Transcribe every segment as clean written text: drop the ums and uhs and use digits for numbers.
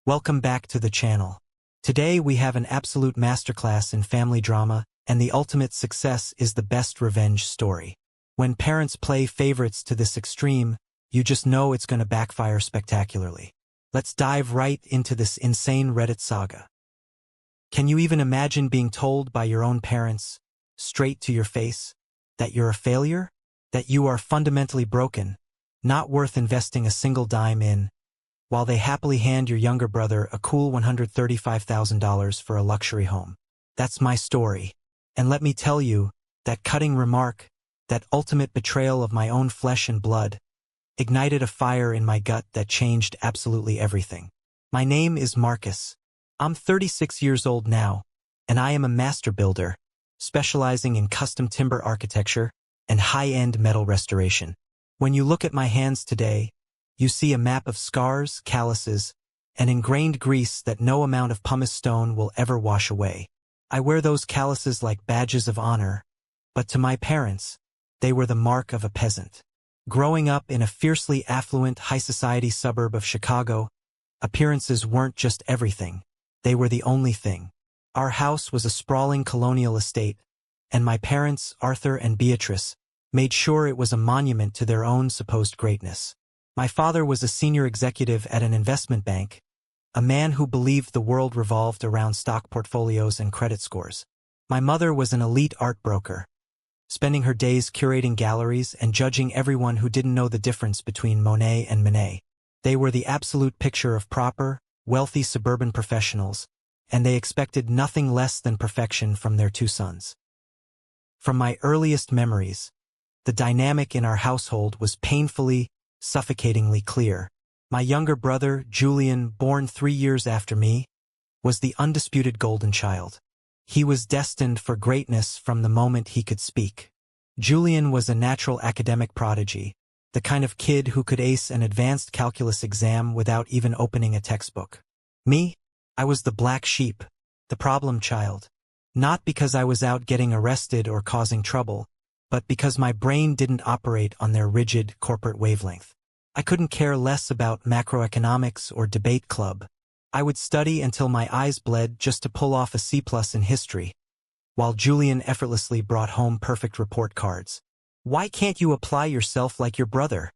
Welcome back to the channel. Today we have an absolute masterclass in family drama, and the ultimate success is the best revenge story. When parents play favorites to this extreme, you just know it's going to backfire spectacularly. Let's dive right into this insane Reddit saga. Can you even imagine being told by your own parents, straight to your face, that you're a failure? That you are fundamentally broken, not worth investing a single dime in, while they happily hand your younger brother a cool $135,000 for a luxury home? That's my story. And let me tell you, that cutting remark, that ultimate betrayal of my own flesh and blood, ignited a fire in my gut that changed absolutely everything. My name is Marcus. I'm 36 years old now, and I am a master builder, specializing in custom timber architecture and high-end metal restoration. When you look at my hands today, you see a map of scars, calluses, and ingrained grease that no amount of pumice stone will ever wash away. I wear those calluses like badges of honor, but to my parents, they were the mark of a peasant. Growing up in a fiercely affluent high-society suburb of Chicago, appearances weren't just everything. They were the only thing. Our house was a sprawling colonial estate, and my parents, Arthur and Beatrice, made sure it was a monument to their own supposed greatness. My father was a senior executive at an investment bank, a man who believed the world revolved around stock portfolios and credit scores. My mother was an elite art broker, spending her days curating galleries and judging everyone who didn't know the difference between Monet and Manet. They were the absolute picture of proper, wealthy suburban professionals, and they expected nothing less than perfection from their two sons. From my earliest memories, the dynamic in our household was painfully, suffocatingly clear. My younger brother, Julian, born 3 years after me, was the undisputed golden child. He was destined for greatness from the moment he could speak. Julian was a natural academic prodigy, the kind of kid who could ace an advanced calculus exam without even opening a textbook. Me? I was the black sheep, the problem child. Not because I was out getting arrested or causing trouble, but because my brain didn't operate on their rigid corporate wavelength. I couldn't care less about macroeconomics or debate club. I would study until my eyes bled just to pull off a C+ in history, while Julian effortlessly brought home perfect report cards. "Why can't you apply yourself like your brother?"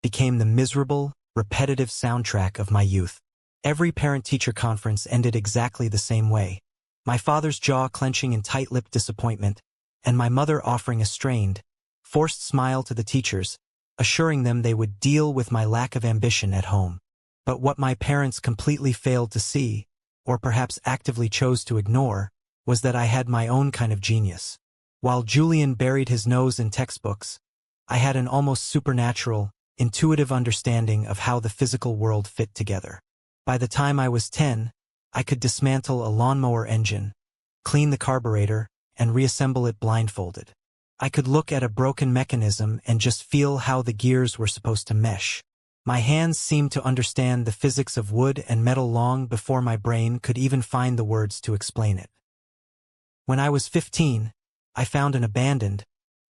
became the miserable, repetitive soundtrack of my youth. Every parent-teacher conference ended exactly the same way. My father's jaw clenching in tight-lipped disappointment, and my mother offering a strained, forced smile to the teachers, assuring them they would deal with my lack of ambition at home. But what my parents completely failed to see, or perhaps actively chose to ignore, was that I had my own kind of genius. While Julian buried his nose in textbooks, I had an almost supernatural, intuitive understanding of how the physical world fit together. By the time I was 10, I could dismantle a lawnmower engine, clean the carburetor, and reassemble it blindfolded. I could look at a broken mechanism and just feel how the gears were supposed to mesh. My hands seemed to understand the physics of wood and metal long before my brain could even find the words to explain it. When I was 15, I found an abandoned,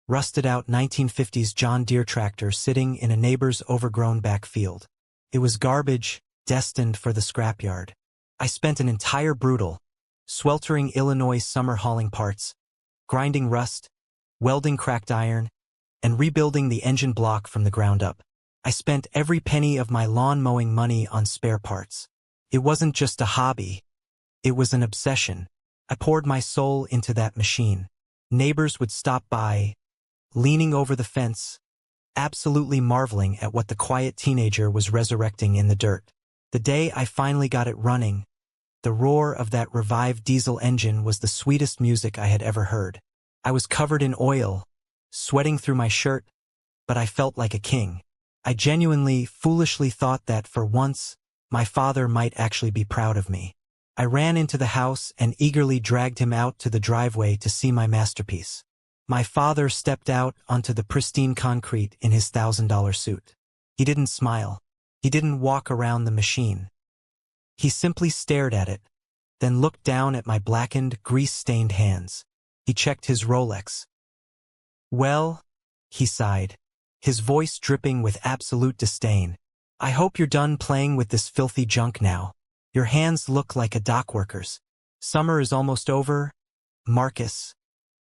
rusted-out 1950s John Deere tractor sitting in a neighbor's overgrown backfield. It was garbage, destined for the scrapyard. I spent an entire brutal, sweltering Illinois summer hauling parts, grinding rust, welding cracked iron, and rebuilding the engine block from the ground up. I spent every penny of my lawn mowing money on spare parts. It wasn't just a hobby. It was an obsession. I poured my soul into that machine. Neighbors would stop by, leaning over the fence, absolutely marveling at what the quiet teenager was resurrecting in the dirt. The day I finally got it running, the roar of that revived diesel engine was the sweetest music I had ever heard. I was covered in oil, sweating through my shirt, but I felt like a king. I genuinely, foolishly thought that, for once, my father might actually be proud of me. I ran into the house and eagerly dragged him out to the driveway to see my masterpiece. My father stepped out onto the pristine concrete in his $1,000 suit. He didn't smile. He didn't walk around the machine. He simply stared at it, then looked down at my blackened, grease-stained hands. He checked his Rolex. "Well," he sighed, his voice dripping with absolute disdain, "I hope you're done playing with this filthy junk now." Your hands look like a dock worker's. Summer is almost over, Marcus,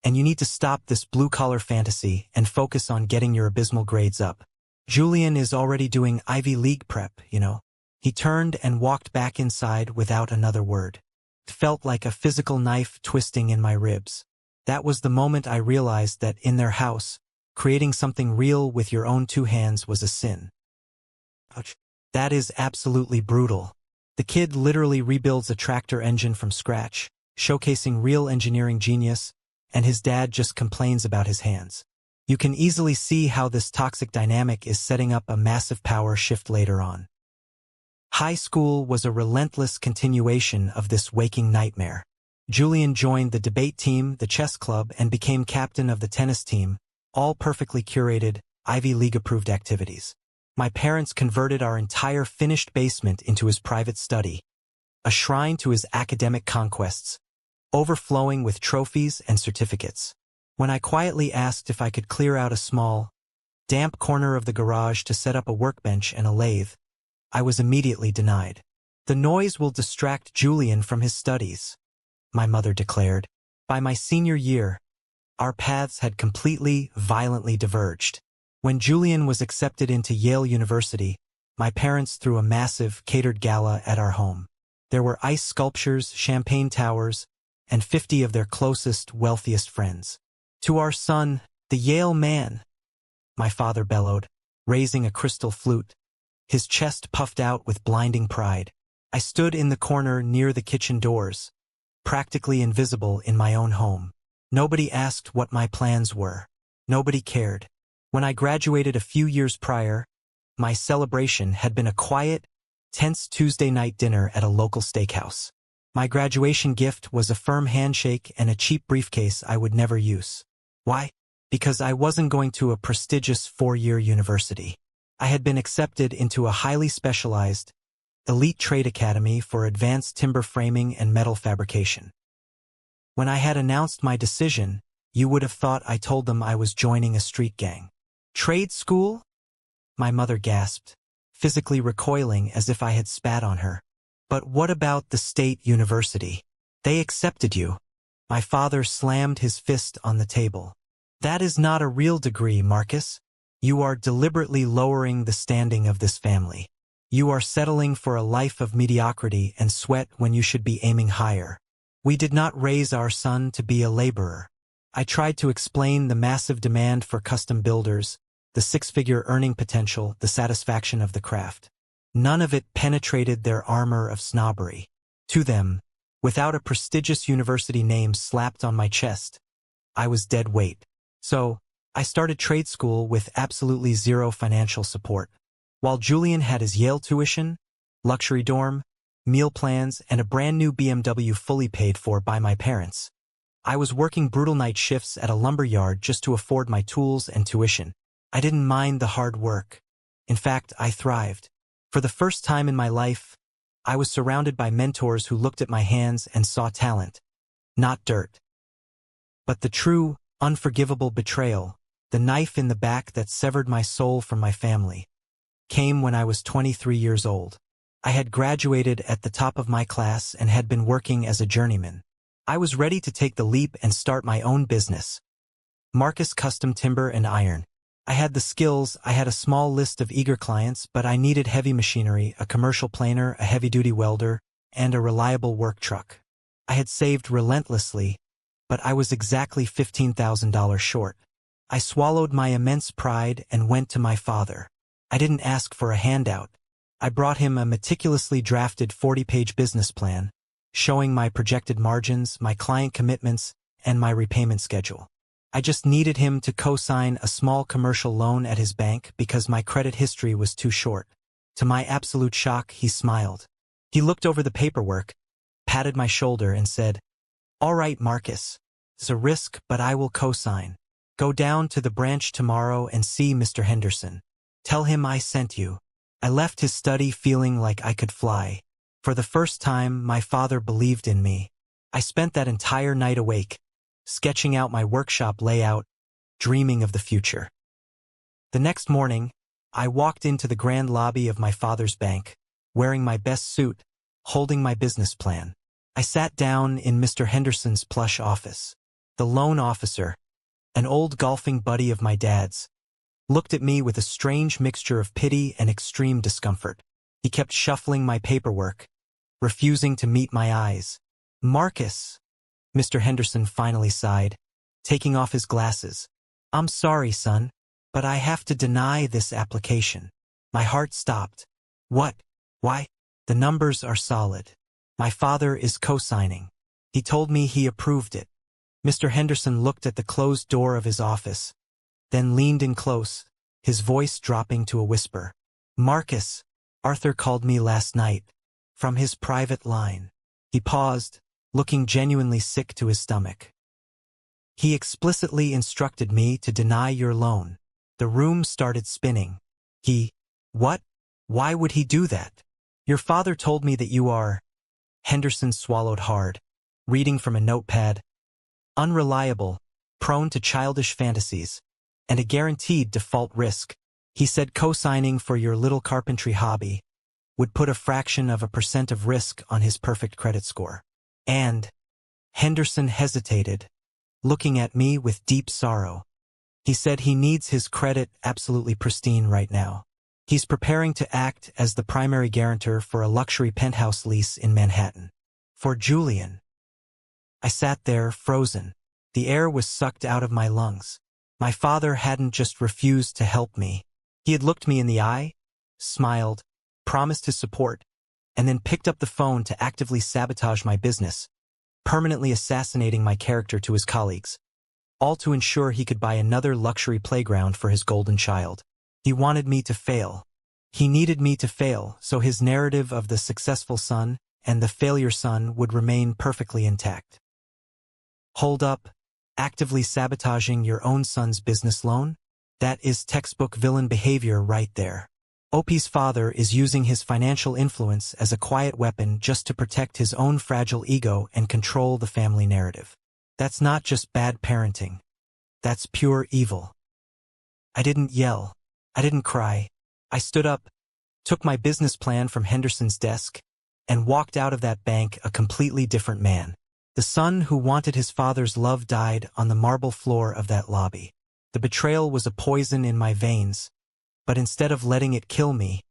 and you need to stop this blue-collar fantasy and focus on getting your abysmal grades up. Julian is already doing Ivy League prep, you know. He turned and walked back inside without another word. It felt like a physical knife twisting in my ribs. That was the moment I realized that in their house, creating something real with your own two hands was a sin. Ouch. That is absolutely brutal. The kid literally rebuilds a tractor engine from scratch, showcasing real engineering genius, and his dad just complains about his hands. You can easily see how this toxic dynamic is setting up a massive power shift later on. High school was a relentless continuation of this waking nightmare. Julian joined the debate team, the chess club, and became captain of the tennis team, all perfectly curated, Ivy League-approved activities. My parents converted our entire finished basement into his private study, a shrine to his academic conquests, overflowing with trophies and certificates. When I quietly asked if I could clear out a small, damp corner of the garage to set up a workbench and a lathe, I was immediately denied. The noise will distract Julian from his studies, my mother declared. By my senior year, our paths had completely, violently diverged. When Julian was accepted into Yale University, my parents threw a massive, catered gala at our home. There were ice sculptures, champagne towers, and 50 of their closest, wealthiest friends. To our son, the Yale man, my father bellowed, raising a crystal flute, his chest puffed out with blinding pride. I stood in the corner near the kitchen doors, practically invisible in my own home. Nobody asked what my plans were. Nobody cared. When I graduated a few years prior, my celebration had been a quiet, tense Tuesday night dinner at a local steakhouse. My graduation gift was a firm handshake and a cheap briefcase I would never use. Why? Because I wasn't going to a prestigious 4-year university. I had been accepted into a highly specialized, elite trade academy for advanced timber framing and metal fabrication. When I had announced my decision, you would have thought I told them I was joining a street gang. Trade school? My mother gasped, physically recoiling as if I had spat on her. But what about the state university? They accepted you. My father slammed his fist on the table. That is not a real degree, Marcus. You are deliberately lowering the standing of this family. You are settling for a life of mediocrity and sweat when you should be aiming higher. We did not raise our son to be a laborer. I tried to explain the massive demand for custom builders, the 6-figure earning potential, the satisfaction of the craft. None of it penetrated their armor of snobbery. To them, without a prestigious university name slapped on my chest, I was dead weight. So, I started trade school with absolutely zero financial support. While Julian had his Yale tuition, luxury dorm, meal plans, and a brand new BMW fully paid for by my parents, I was working brutal night shifts at a lumber yard just to afford my tools and tuition. I didn't mind the hard work. In fact, I thrived. For the first time in my life, I was surrounded by mentors who looked at my hands and saw talent, not dirt. But the true, unforgivable betrayal, the knife in the back that severed my soul from my family, came when I was 23 years old. I had graduated at the top of my class and had been working as a journeyman. I was ready to take the leap and start my own business. Marcus Custom Timber and Iron. I had the skills, I had a small list of eager clients, but I needed heavy machinery, a commercial planer, a heavy-duty welder, and a reliable work truck. I had saved relentlessly, but I was exactly $15,000 short. I swallowed my immense pride and went to my father. I didn't ask for a handout. I brought him a meticulously drafted 40-page business plan, showing my projected margins, my client commitments, and my repayment schedule. I just needed him to co-sign a small commercial loan at his bank because my credit history was too short. To my absolute shock, he smiled. He looked over the paperwork, patted my shoulder, and said, "All right, Marcus. It's a risk, but I will co-sign. Go down to the branch tomorrow and see Mr. Henderson. Tell him I sent you." I left his study feeling like I could fly. For the first time, my father believed in me. I spent that entire night awake, sketching out my workshop layout, dreaming of the future. The next morning, I walked into the grand lobby of my father's bank, wearing my best suit, holding my business plan. I sat down in Mr. Henderson's plush office. The loan officer, an old golfing buddy of my dad's, looked at me with a strange mixture of pity and extreme discomfort. He kept shuffling my paperwork, refusing to meet my eyes. "Marcus," Mr. Henderson finally sighed, taking off his glasses. "I'm sorry, son, but I have to deny this application." My heart stopped. "What? Why?" "The numbers are solid. My father is co-signing. He told me he approved it." Mr. Henderson looked at the closed door of his office, then leaned in close, his voice dropping to a whisper. "Marcus, Arthur called me last night, from his private line." He paused, looking genuinely sick to his stomach. "He explicitly instructed me to deny your loan." The room started spinning. What? Why would he do that?" "Your father told me that you are—" Henderson swallowed hard, reading from a notepad. "Unreliable, prone to childish fantasies, and a guaranteed default risk. He said co-signing for your little carpentry hobby would put a fraction of a % of risk on his perfect credit score. And—" Henderson hesitated, looking at me with deep sorrow. "He said he needs his credit absolutely pristine right now. He's preparing to act as the primary guarantor for a luxury penthouse lease in Manhattan. For Julian." I sat there, frozen. The air was sucked out of my lungs. My father hadn't just refused to help me. He had looked me in the eye, smiled, promised his support, and then picked up the phone to actively sabotage my business, permanently assassinating my character to his colleagues, all to ensure he could buy another luxury playground for his golden child. He wanted me to fail. He needed me to fail, so his narrative of the successful son and the failure son would remain perfectly intact. Hold up, actively sabotaging your own son's business loan? That is textbook villain behavior right there. OP's father is using his financial influence as a quiet weapon just to protect his own fragile ego and control the family narrative. That's not just bad parenting. That's pure evil. I didn't yell. I didn't cry. I stood up, took my business plan from Henderson's desk, and walked out of that bank a completely different man. The son who wanted his father's love died on the marble floor of that lobby. The betrayal was a poison in my veins, but instead of letting it kill me,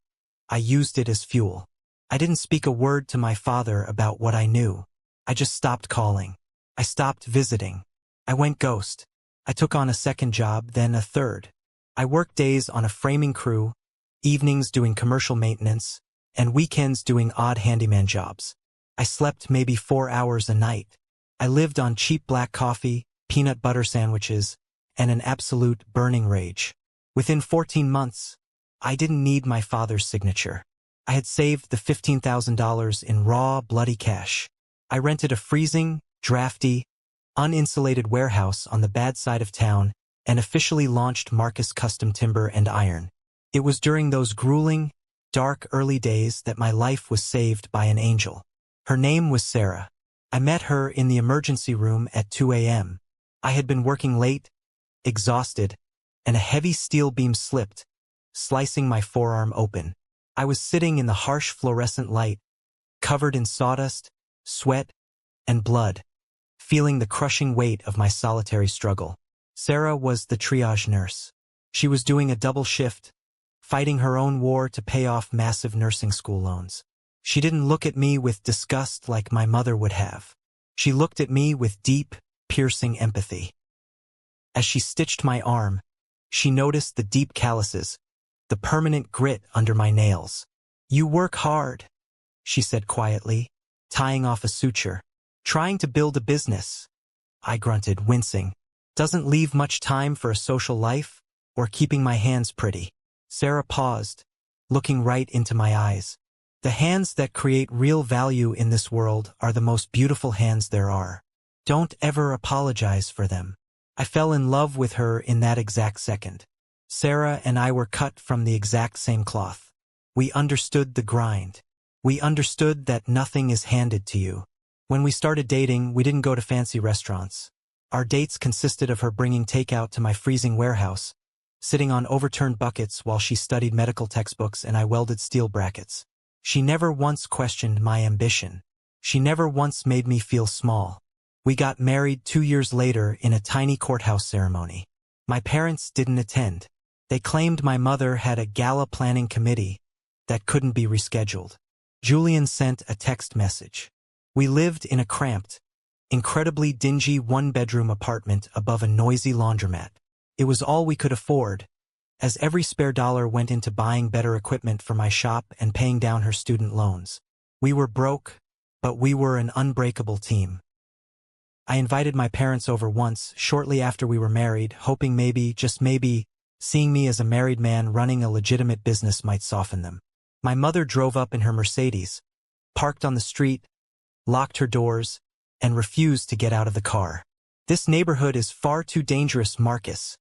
I used it as fuel. I didn't speak a word to my father about what I knew. I just stopped calling. I stopped visiting. I went ghost. I took on a second job, then a third. I worked days on a framing crew, evenings doing commercial maintenance, and weekends doing odd handyman jobs. I slept maybe 4 hours a night. I lived on cheap black coffee, peanut butter sandwiches, and an absolute burning rage. Within 14 months, I didn't need my father's signature. I had saved the $15,000 in raw, bloody cash. I rented a freezing, drafty, uninsulated warehouse on the bad side of town and officially launched Marcus Custom Timber and Iron. It was during those grueling, dark early days that my life was saved by an angel. Her name was Sarah. I met her in the emergency room at 2 a.m. I had been working late, exhausted, and a heavy steel beam slipped, slicing my forearm open. I was sitting in the harsh fluorescent light, covered in sawdust, sweat, and blood, feeling the crushing weight of my solitary struggle. Sarah was the triage nurse. She was doing a double shift, fighting her own war to pay off massive nursing school loans. She didn't look at me with disgust like my mother would have. She looked at me with deep, piercing empathy. As she stitched my arm, she noticed the deep calluses, the permanent grit under my nails. "You work hard," she said quietly, tying off a suture. "Trying to build a business," I grunted, wincing. "Doesn't leave much time for a social life or keeping my hands pretty." Sarah paused, looking right into my eyes. "The hands that create real value in this world are the most beautiful hands there are. Don't ever apologize for them." I fell in love with her in that exact second. Sarah and I were cut from the exact same cloth. We understood the grind. We understood that nothing is handed to you. When we started dating, we didn't go to fancy restaurants. Our dates consisted of her bringing takeout to my freezing warehouse, sitting on overturned buckets while she studied medical textbooks and I welded steel brackets. She never once questioned my ambition. She never once made me feel small. We got married 2 years later in a tiny courthouse ceremony. My parents didn't attend. They claimed my mother had a gala planning committee that couldn't be rescheduled. Julian sent a text message. We lived in a cramped, incredibly dingy one-bedroom apartment above a noisy laundromat. It was all we could afford, as every spare dollar went into buying better equipment for my shop and paying down her student loans. We were broke, but we were an unbreakable team. I invited my parents over once, shortly after we were married, hoping maybe, just maybe, seeing me as a married man running a legitimate business might soften them. My mother drove up in her Mercedes, parked on the street, locked her doors, and refused to get out of the car. "This neighborhood is far too dangerous, Marcus,"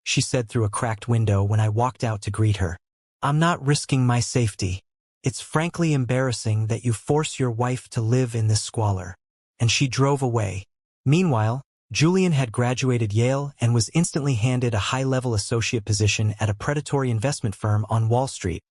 she said through a cracked window when I walked out to greet her. "I'm not risking my safety. It's frankly embarrassing that you force your wife to live in this squalor." And she drove away. Meanwhile, Julian had graduated Yale and was instantly handed a high-level associate position at a predatory investment firm on Wall Street,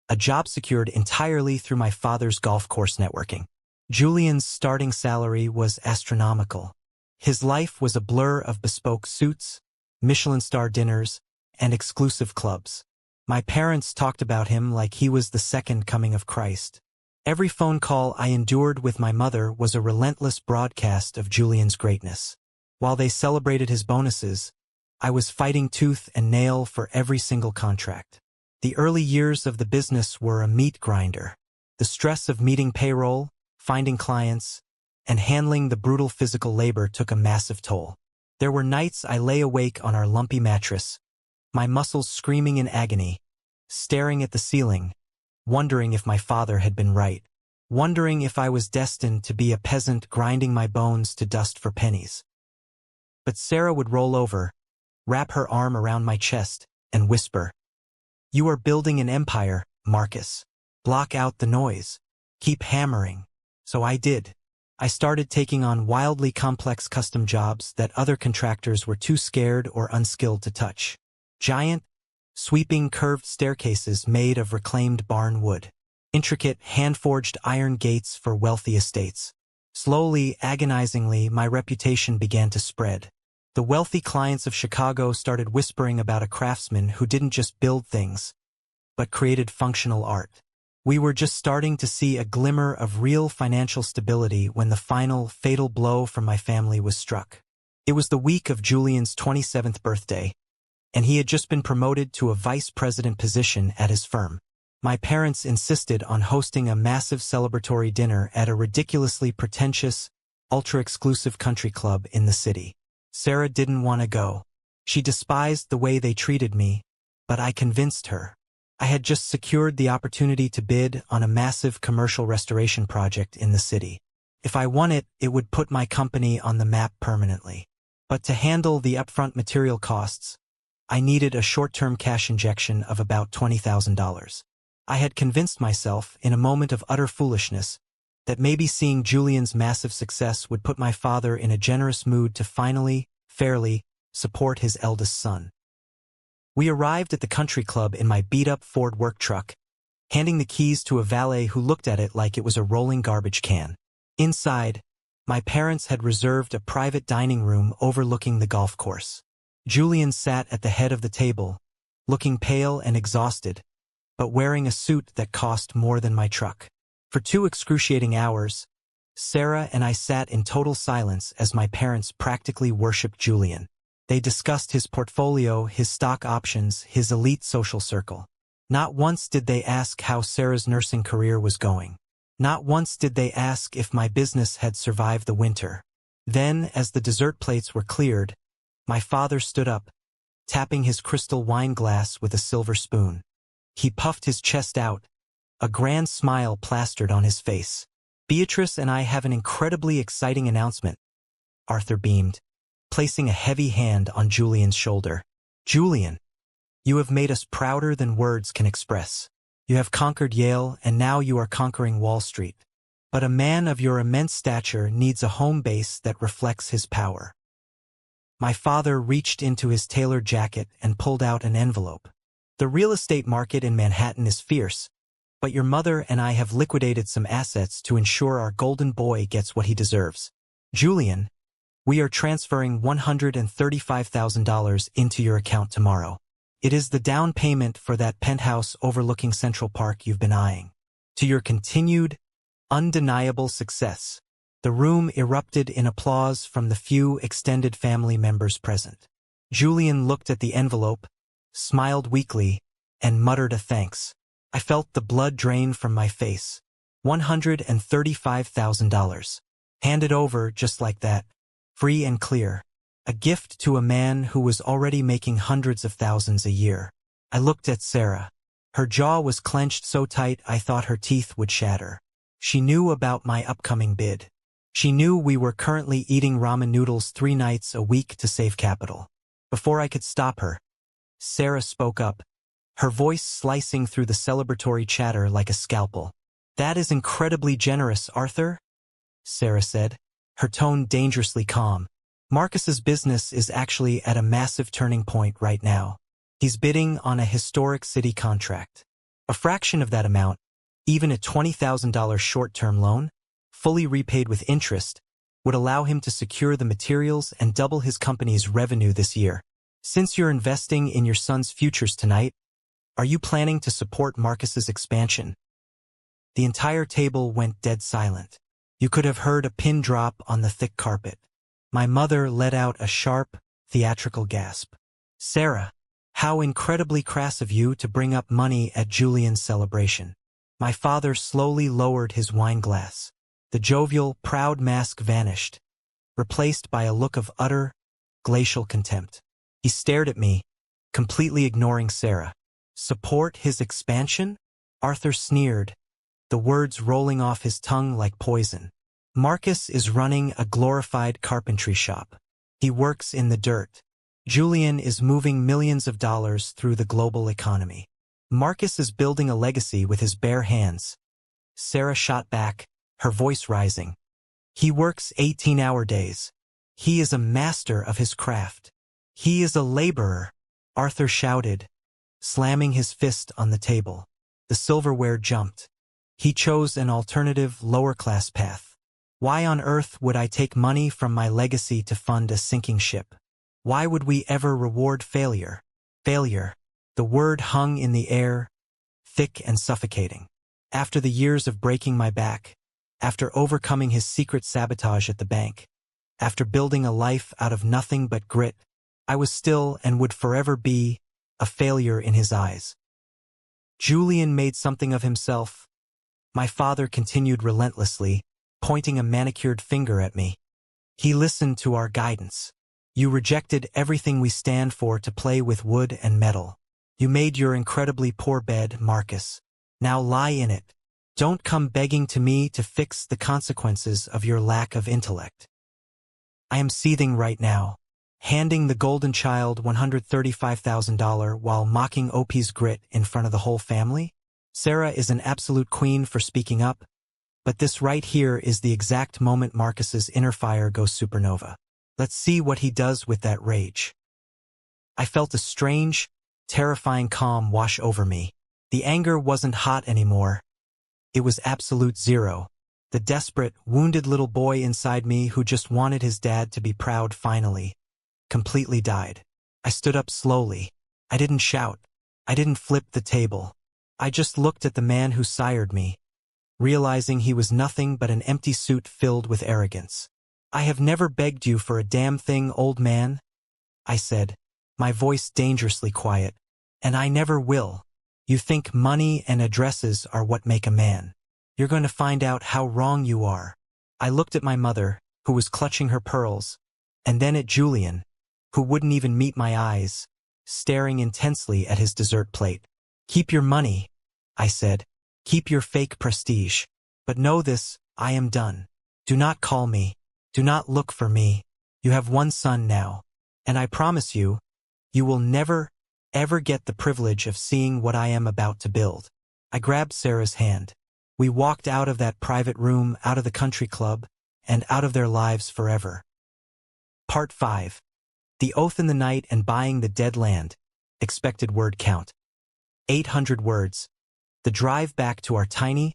a job secured entirely through my father's golf course networking. Julian's starting salary was astronomical. His life was a blur of bespoke suits, Michelin star dinners, and exclusive clubs. My parents talked about him like he was the second coming of Christ. Every phone call I endured with my mother was a relentless broadcast of Julian's greatness. While they celebrated his bonuses, I was fighting tooth and nail for every single contract. The early years of the business were a meat grinder. The stress of meeting payroll, finding clients, and handling the brutal physical labor took a massive toll. There were nights I lay awake on our lumpy mattress, my muscles screaming in agony, staring at the ceiling, wondering if my father had been right, wondering if I was destined to be a peasant grinding my bones to dust for pennies. But Sarah would roll over, wrap her arm around my chest, and whisper, "You are building an empire, Marcus. Block out the noise. Keep hammering." So I did. I started taking on wildly complex custom jobs that other contractors were too scared or unskilled to touch. Giant, sweeping curved staircases made of reclaimed barn wood. Intricate, hand-forged iron gates for wealthy estates. Slowly, agonizingly, my reputation began to spread. The wealthy clients of Chicago started whispering about a craftsman who didn't just build things, but created functional art. We were just starting to see a glimmer of real financial stability when the final, fatal blow from my family was struck. It was the week of Julian's 27th birthday, and he had just been promoted to a vice president position at his firm. My parents insisted on hosting a massive celebratory dinner at a ridiculously pretentious, ultra-exclusive country club in the city. Sarah didn't want to go. She despised the way they treated me, but I convinced her. I had just secured the opportunity to bid on a massive commercial restoration project in the city. If I won it, it would put my company on the map permanently. But to handle the upfront material costs, I needed a short-term cash injection of about $20,000. I had convinced myself, in a moment of utter foolishness, that maybe seeing Julian's massive success would put my father in a generous mood to finally, fairly, support his eldest son. We arrived at the country club in my beat-up Ford work truck, handing the keys to a valet who looked at it like it was a rolling garbage can. Inside, my parents had reserved a private dining room overlooking the golf course. Julian sat at the head of the table, looking pale and exhausted, but wearing a suit that cost more than my truck. For 2 excruciating hours, Sarah and I sat in total silence as my parents practically worshipped Julian. They discussed his portfolio, his stock options, his elite social circle. Not once did they ask how Sarah's nursing career was going. Not once did they ask if my business had survived the winter. Then, as the dessert plates were cleared, my father stood up, tapping his crystal wine glass with a silver spoon. He puffed his chest out, a grand smile plastered on his face. "Beatrice and I have an incredibly exciting announcement," Arthur beamed, placing a heavy hand on Julian's shoulder. "Julian, you have made us prouder than words can express. You have conquered Yale, and now you are conquering Wall Street. But a man of your immense stature needs a home base that reflects his power." My father reached into his tailored jacket and pulled out an envelope. "The real estate market in Manhattan is fierce, but your mother and I have liquidated some assets to ensure our golden boy gets what he deserves. Julian, we are transferring $135,000 into your account tomorrow. It is the down payment for that penthouse overlooking Central Park you've been eyeing. To your continued, undeniable success. The room erupted in applause from the few extended family members present. Julian looked at the envelope, smiled weakly, and muttered a thanks. I felt the blood drain from my face. $135,000. Handed over just like that, free and clear. A gift to a man who was already making hundreds of thousands a year. I looked at Sarah. Her jaw was clenched so tight I thought her teeth would shatter. She knew about my upcoming bid. She knew we were currently eating ramen noodles 3 nights a week to save capital. Before I could stop her, Sarah spoke up, her voice slicing through the celebratory chatter like a scalpel. "That is incredibly generous, Arthur," Sarah said, her tone dangerously calm. "Marcus's business is actually at a massive turning point right now. He's bidding on a historic city contract. A fraction of that amount, even a $20,000 short-term loan, fully repaid with interest, would allow him to secure the materials and double his company's revenue this year. Since you're investing in your son's futures tonight, are you planning to support Marcus's expansion?" The entire table went dead silent. You could have heard a pin drop on the thick carpet. My mother let out a sharp, theatrical gasp. "Sarah, how incredibly crass of you to bring up money at Julian's celebration." My father slowly lowered his wine glass. The jovial, proud mask vanished, replaced by a look of utter, glacial contempt. He stared at me, completely ignoring Sarah. "Support his expansion?" Arthur sneered, the words rolling off his tongue like poison. "Marcus is running a glorified carpentry shop. He works in the dirt. Julian is moving millions of dollars through the global economy. Marcus is building a legacy with his bare hands." Sarah shot back, her voice rising. "He works 18-hour days. He is a master of his craft. He is a laborer," Arthur shouted, slamming his fist on the table. The silverware jumped. "He chose an alternative, lower-class path. Why on earth would I take money from my legacy to fund a sinking ship? Why would we ever reward failure?" Failure. The word hung in the air, thick and suffocating. After the years of breaking my back, after overcoming his secret sabotage at the bank, after building a life out of nothing but grit, I was still and would forever be a failure in his eyes. Julian made something of himself. My father continued relentlessly, pointing a manicured finger at me. "He listened to our guidance. You rejected everything we stand for to play with wood and metal. You made your incredibly poor bed, Marcus. Now lie in it. Don't come begging to me to fix the consequences of your lack of intellect." I am seething right now. Handing the golden child $135,000 while mocking OP's grit in front of the whole family? Sarah is an absolute queen for speaking up, but this right here is the exact moment Marcus's inner fire goes supernova. Let's see what he does with that rage. I felt a strange, terrifying calm wash over me. The anger wasn't hot anymore. It was absolute zero. The desperate, wounded little boy inside me who just wanted his dad to be proud finally, completely died. I stood up slowly. I didn't shout. I didn't flip the table. I just looked at the man who sired me, realizing he was nothing but an empty suit filled with arrogance. "I have never begged you for a damn thing, old man," I said, my voice dangerously quiet. "And I never will. You think money and addresses are what make a man. You're going to find out how wrong you are." I looked at my mother, who was clutching her pearls, and then at Julian, who wouldn't even meet my eyes, staring intensely at his dessert plate. "Keep your money," I said. "Keep your fake prestige. But know this, I am done. Do not call me. Do not look for me. You have one son now. And I promise you, you will never, ever get the privilege of seeing what I am about to build." I grabbed Sarah's hand. We walked out of that private room, out of the country club, and out of their lives forever. Part 5. The Oath in the Night and Buying the Dead Land. Expected word count. 800 words. The drive back to our tiny,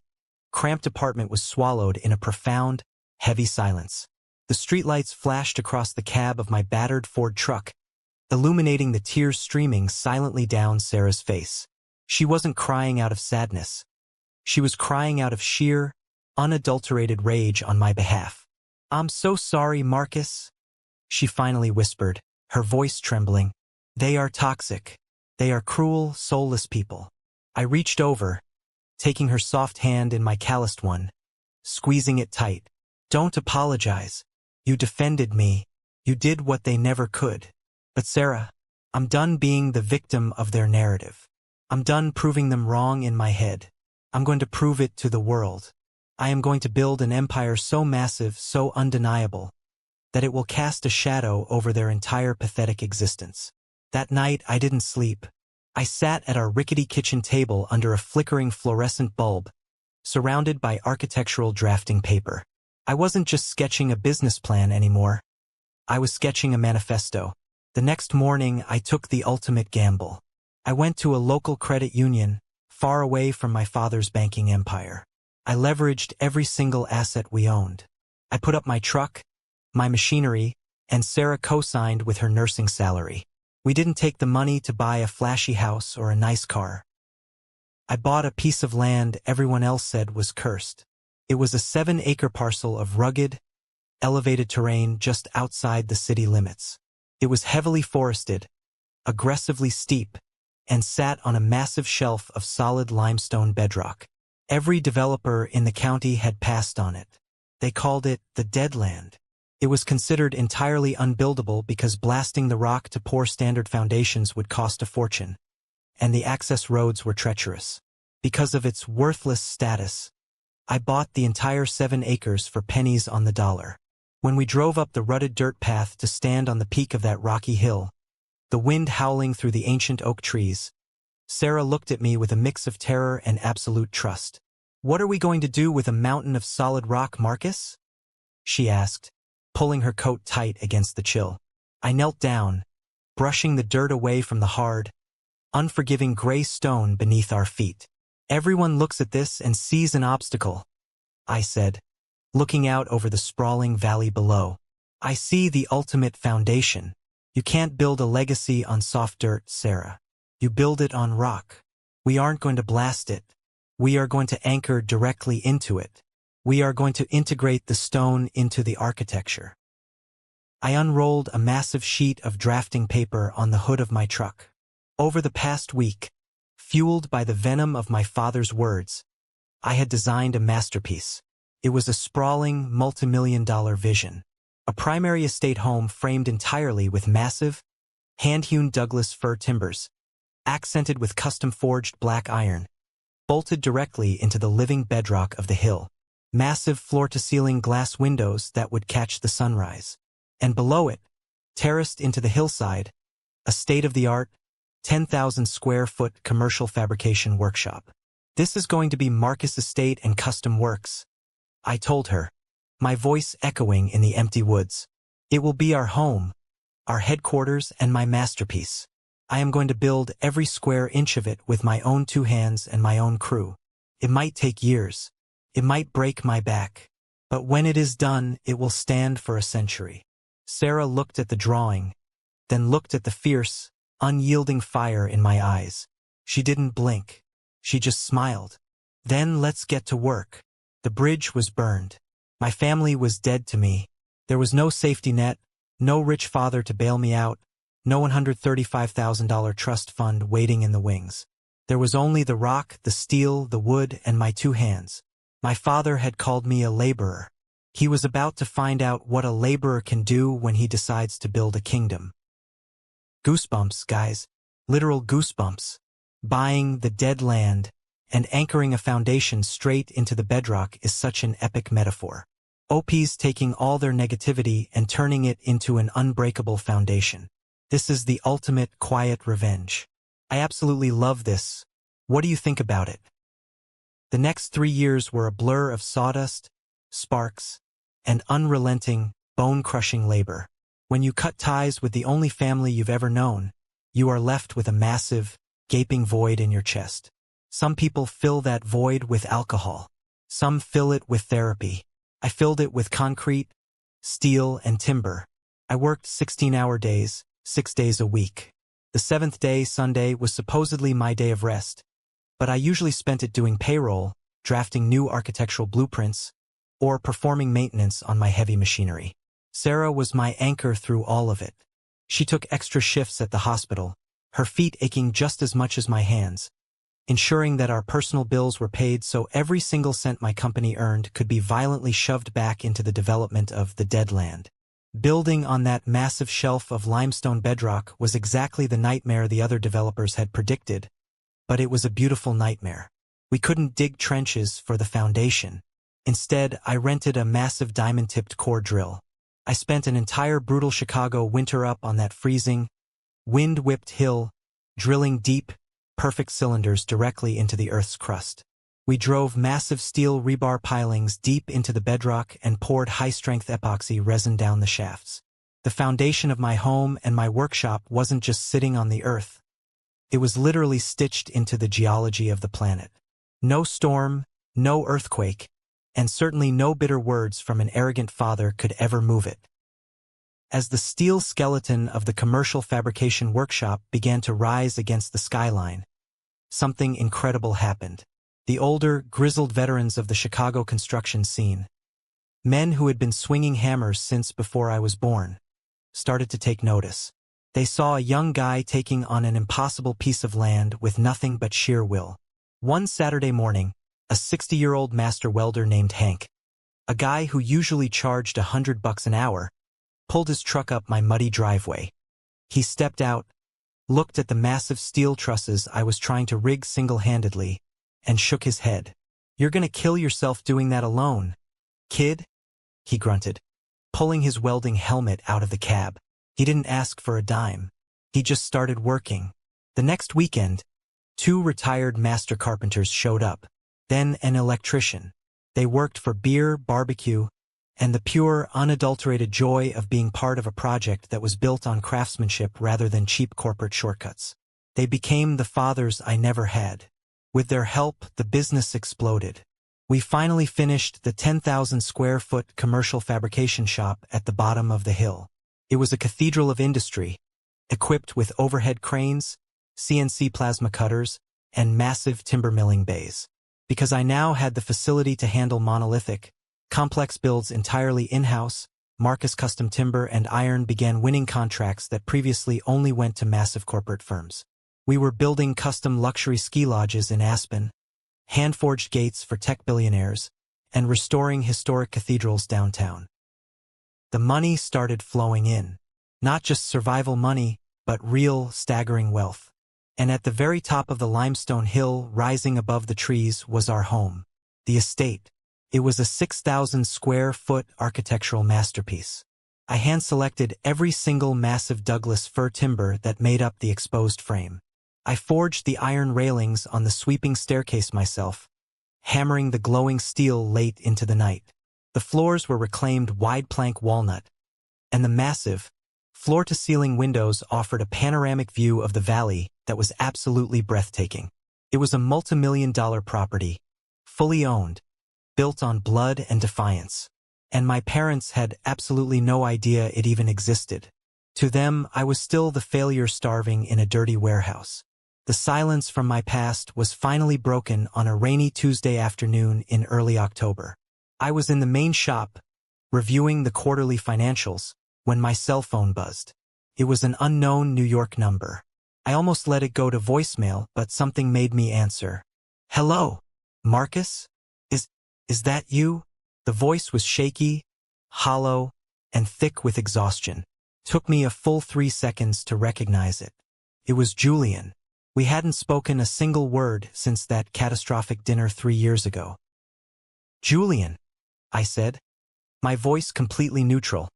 cramped apartment was swallowed in a profound, heavy silence. The streetlights flashed across the cab of my battered Ford truck, illuminating the tears streaming silently down Sarah's face. She wasn't crying out of sadness. She was crying out of sheer, unadulterated rage on my behalf. "I'm so sorry, Marcus," she finally whispered, her voice trembling. "They are toxic. They are cruel, soulless people." I reached over, taking her soft hand in my calloused one, squeezing it tight. "Don't apologize. You defended me. You did what they never could. But Sarah, I'm done being the victim of their narrative. I'm done proving them wrong in my head. I'm going to prove it to the world. I am going to build an empire so massive, so undeniable, that it will cast a shadow over their entire pathetic existence." That night I didn't sleep. I sat at our rickety kitchen table under a flickering fluorescent bulb, surrounded by architectural drafting paper. I wasn't just sketching a business plan anymore. I was sketching a manifesto. The next morning I took the ultimate gamble. I went to a local credit union, far away from my father's banking empire. I leveraged every single asset we owned. I put up my truck, my machinery, and Sarah co-signed with her nursing salary. We didn't take the money to buy a flashy house or a nice car. I bought a piece of land everyone else said was cursed. It was a 7-acre parcel of rugged, elevated terrain just outside the city limits. It was heavily forested, aggressively steep, and sat on a massive shelf of solid limestone bedrock. Every developer in the county had passed on it. They called it the Dead Land. It was considered entirely unbuildable because blasting the rock to pour standard foundations would cost a fortune, and the access roads were treacherous. Because of its worthless status, I bought the entire 7 acres for pennies on the dollar. When we drove up the rutted dirt path to stand on the peak of that rocky hill, the wind howling through the ancient oak trees, Sarah looked at me with a mix of terror and absolute trust. "What are we going to do with a mountain of solid rock, Marcus?" she asked, pulling her coat tight against the chill. I knelt down, brushing the dirt away from the hard, unforgiving gray stone beneath our feet. "Everyone looks at this and sees an obstacle," I said, looking out over the sprawling valley below. "I see the ultimate foundation. You can't build a legacy on soft dirt, Sarah. You build it on rock. We aren't going to blast it. We are going to anchor directly into it. We are going to integrate the stone into the architecture." I unrolled a massive sheet of drafting paper on the hood of my truck. Over the past week, fueled by the venom of my father's words, I had designed a masterpiece. It was a sprawling, multi-million-dollar vision. A primary estate home framed entirely with massive, hand-hewn Douglas fir timbers, accented with custom-forged black iron, bolted directly into the living bedrock of the hill. Massive floor-to-ceiling glass windows that would catch the sunrise. And below it, terraced into the hillside, a state-of-the-art, 10,000-square-foot commercial fabrication workshop. "This is going to be Marcus Estate and Custom Works," I told her, my voice echoing in the empty woods. "It will be our home, our headquarters, and my masterpiece. I am going to build every square inch of it with my own 2 hands and my own crew. It might take years. It might break my back. But when it is done, it will stand for a century." Sarah looked at the drawing, then looked at the fierce, unyielding fire in my eyes. She didn't blink. She just smiled. "Then let's get to work." The bridge was burned. My family was dead to me. There was no safety net, no rich father to bail me out, no $135,000 trust fund waiting in the wings. There was only the rock, the steel, the wood, and my 2 hands. My father had called me a laborer. He was about to find out what a laborer can do when he decides to build a kingdom. Goosebumps, guys. Literal goosebumps. Buying the dead land and anchoring a foundation straight into the bedrock is such an epic metaphor. OP's taking all their negativity and turning it into an unbreakable foundation. This is the ultimate quiet revenge. I absolutely love this. What do you think about it? The next 3 years were a blur of sawdust, sparks, and unrelenting, bone-crushing labor. When you cut ties with the only family you've ever known, you are left with a massive, gaping void in your chest. Some people fill that void with alcohol. Some fill it with therapy. I filled it with concrete, steel, and timber. I worked 16-hour days, 6 days a week. The seventh day, Sunday, was supposedly my day of rest, but I usually spent it doing payroll, drafting new architectural blueprints, or performing maintenance on my heavy machinery. Sarah was my anchor through all of it. She took extra shifts at the hospital, her feet aching just as much as my hands, ensuring that our personal bills were paid so every single cent my company earned could be violently shoved back into the development of the dead land. Building on that massive shelf of limestone bedrock was exactly the nightmare the other developers had predicted, but it was a beautiful nightmare. We couldn't dig trenches for the foundation. Instead, I rented a massive diamond-tipped core drill. I spent an entire brutal Chicago winter up on that freezing, wind-whipped hill, drilling deep, perfect cylinders directly into the Earth's crust. We drove massive steel rebar pilings deep into the bedrock and poured high-strength epoxy resin down the shafts. The foundation of my home and my workshop wasn't just sitting on the Earth. It was literally stitched into the geology of the planet. No storm, no earthquake, and certainly no bitter words from an arrogant father could ever move it. As the steel skeleton of the commercial fabrication workshop began to rise against the skyline, something incredible happened. The older, grizzled veterans of the Chicago construction scene, men who had been swinging hammers since before I was born, started to take notice. They saw a young guy taking on an impossible piece of land with nothing but sheer will. One Saturday morning, a 60-year-old master welder named Hank, a guy who usually charged $100 an hour, pulled his truck up my muddy driveway. He stepped out, looked at the massive steel trusses I was trying to rig single-handedly, and shook his head. "You're gonna kill yourself doing that alone, kid," he grunted, pulling his welding helmet out of the cab. He didn't ask for a dime. He just started working. The next weekend, 2 retired master carpenters showed up, then an electrician. They worked for beer, barbecue, and the pure, unadulterated joy of being part of a project that was built on craftsmanship rather than cheap corporate shortcuts. They became the fathers I never had. With their help, the business exploded. We finally finished the 10,000-square-foot commercial fabrication shop at the bottom of the hill. It was a cathedral of industry, equipped with overhead cranes, CNC plasma cutters, and massive timber milling bays. Because I now had the facility to handle monolithic, complex builds entirely in-house, Marcus Custom Timber and Iron began winning contracts that previously only went to massive corporate firms. We were building custom luxury ski lodges in Aspen, hand-forged gates for tech billionaires, and restoring historic cathedrals downtown. The money started flowing in. Not just survival money, but real, staggering wealth. And at the very top of the limestone hill rising above the trees was our home, the estate. It was a 6,000-square-foot architectural masterpiece. I hand-selected every single massive Douglas fir timber that made up the exposed frame. I forged the iron railings on the sweeping staircase myself, hammering the glowing steel late into the night. The floors were reclaimed wide-plank walnut, and the massive, floor-to-ceiling windows offered a panoramic view of the valley that was absolutely breathtaking. It was a multi-million-dollar property, fully owned, built on blood and defiance, and my parents had absolutely no idea it even existed. To them, I was still the failure starving in a dirty warehouse. The silence from my past was finally broken on a rainy Tuesday afternoon in early October. I was in the main shop, reviewing the quarterly financials, when my cell phone buzzed. It was an unknown New York number. I almost let it go to voicemail, but something made me answer. "Hello, Marcus? Is that you?" The voice was shaky, hollow, and thick with exhaustion. Took me a full 3 seconds to recognize it. It was Julian. We hadn't spoken a single word since that catastrophic dinner 3 years ago. "Julian," I said, my voice completely neutral,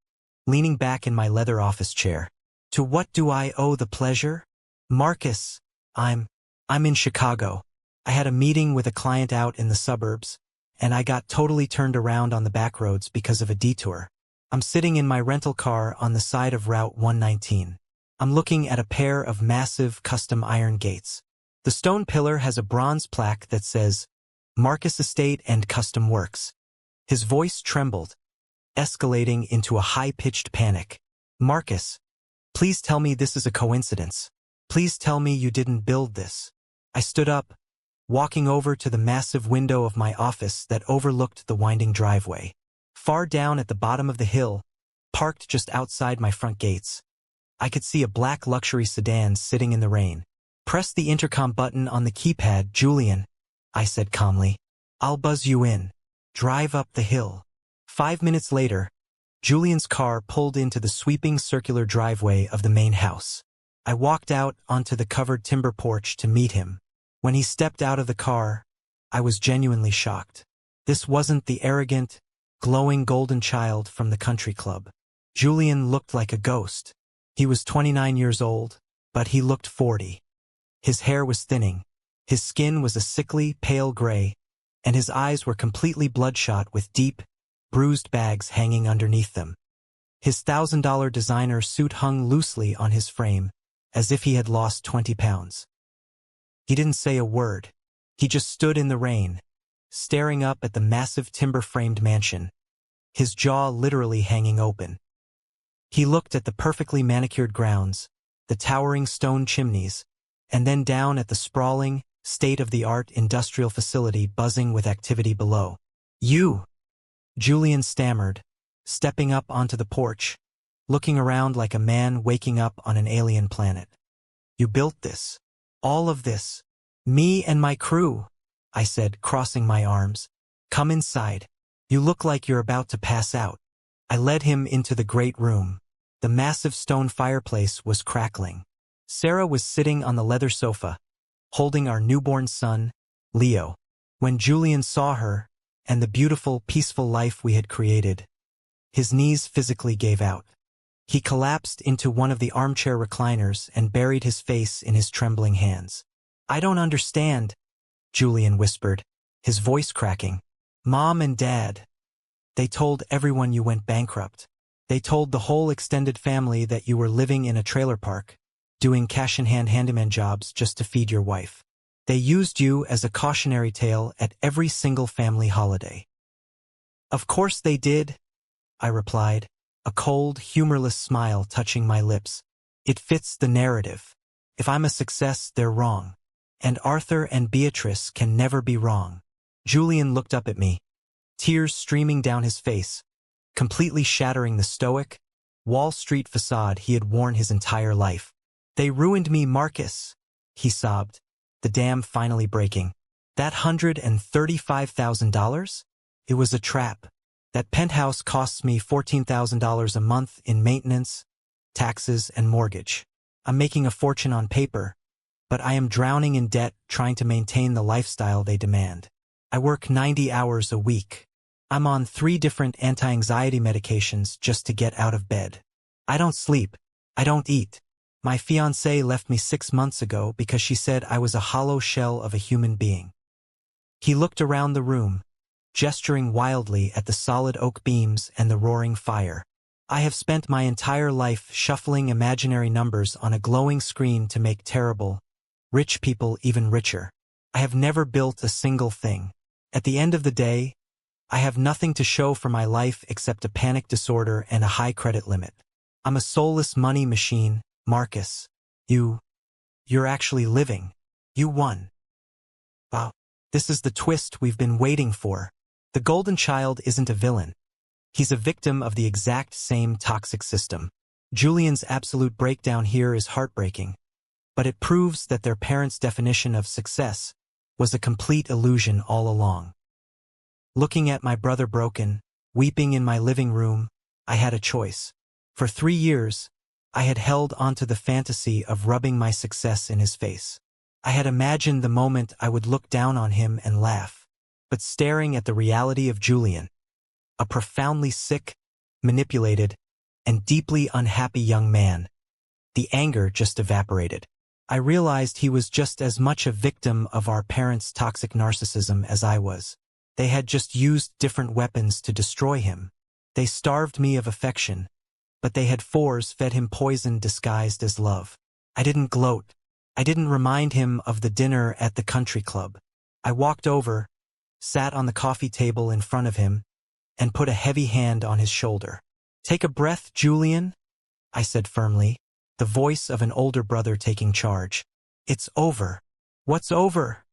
leaning back in my leather office chair. "To what do I owe the pleasure?" "Marcus, I'm in Chicago. I had a meeting with a client out in the suburbs, and I got totally turned around on the back roads because of a detour. I'm sitting in my rental car on the side of Route 119. I'm looking at a pair of massive custom iron gates. The stone pillar has a bronze plaque that says, Marcus Estate and Custom Works. His voice trembled, escalating into a high-pitched panic. Marcus, please tell me this is a coincidence. Please tell me you didn't build this. I stood up, walking over to the massive window of my office that overlooked the winding driveway. Far down at the bottom of the hill, parked just outside my front gates, I could see a black luxury sedan sitting in the rain. Press the intercom button on the keypad, Julian, I said calmly. I'll buzz you in. Drive up the hill. 5 minutes later, Julian's car pulled into the sweeping circular driveway of the main house. I walked out onto the covered timber porch to meet him. When he stepped out of the car, I was genuinely shocked. This wasn't the arrogant, glowing golden child from the country club. Julian looked like a ghost. He was 29 years old, but he looked 40. His hair was thinning, his skin was a sickly, pale gray, and his eyes were completely bloodshot with deep, bruised bags hanging underneath them. His $1,000 designer suit hung loosely on his frame, as if he had lost 20 pounds. He didn't say a word. He just stood in the rain, staring up at the massive timber-framed mansion, his jaw literally hanging open. He looked at the perfectly manicured grounds, the towering stone chimneys, and then down at the sprawling, state-of-the-art industrial facility buzzing with activity below. You! Julian stammered, stepping up onto the porch, looking around like a man waking up on an alien planet. You built this. All of this. Me and my crew, I said, crossing my arms. Come inside. You look like you're about to pass out. I led him into the great room. The massive stone fireplace was crackling. Sarah was sitting on the leather sofa, holding our newborn son, Leo. When Julian saw her, and the beautiful, peaceful life we had created, his knees physically gave out. He collapsed into one of the armchair recliners and buried his face in his trembling hands. I don't understand, Julian whispered, his voice cracking. Mom and Dad. They told everyone you went bankrupt. They told the whole extended family that you were living in a trailer park, doing cash-in-hand handyman jobs just to feed your wife. They used you as a cautionary tale at every single family holiday. Of course they did, I replied, a cold, humorless smile touching my lips. It fits the narrative. If I'm a success, they're wrong. And Arthur and Beatrice can never be wrong. Julian looked up at me, tears streaming down his face, completely shattering the stoic, Wall Street facade he had worn his entire life. They ruined me, Marcus, he sobbed, the dam finally breaking. That $135,000? It was a trap. That penthouse costs me $14,000 a month in maintenance, taxes, and mortgage. I'm making a fortune on paper, but I am drowning in debt trying to maintain the lifestyle they demand. I work 90 hours a week. I'm on 3 different anti-anxiety medications just to get out of bed. I don't sleep. I don't eat. My fiancée left me 6 months ago because she said I was a hollow shell of a human being. He looked around the room, gesturing wildly at the solid oak beams and the roaring fire. I have spent my entire life shuffling imaginary numbers on a glowing screen to make terrible, rich people even richer. I have never built a single thing. At the end of the day, I have nothing to show for my life except a panic disorder and a high credit limit. I'm a soulless money machine, Marcus. You're actually living. You won. Wow. This is the twist we've been waiting for. The golden child isn't a villain. He's a victim of the exact same toxic system. Julian's absolute breakdown here is heartbreaking, but it proves that their parents' definition of success was a complete illusion all along. Looking at my brother broken, weeping in my living room, I had a choice. For 3 years, I had held onto the fantasy of rubbing my success in his face. I had imagined the moment I would look down on him and laugh. But staring at the reality of Julian, a profoundly sick, manipulated, and deeply unhappy young man, the anger just evaporated. I realized he was just as much a victim of our parents' toxic narcissism as I was. They had just used different weapons to destroy him. They starved me of affection, but they had force-fed him poison disguised as love. I didn't gloat. I didn't remind him of the dinner at the country club. I walked over, sat on the coffee table in front of him, and put a heavy hand on his shoulder. "Take a breath, Julian," I said firmly, the voice of an older brother taking charge. "It's over." "What's over?"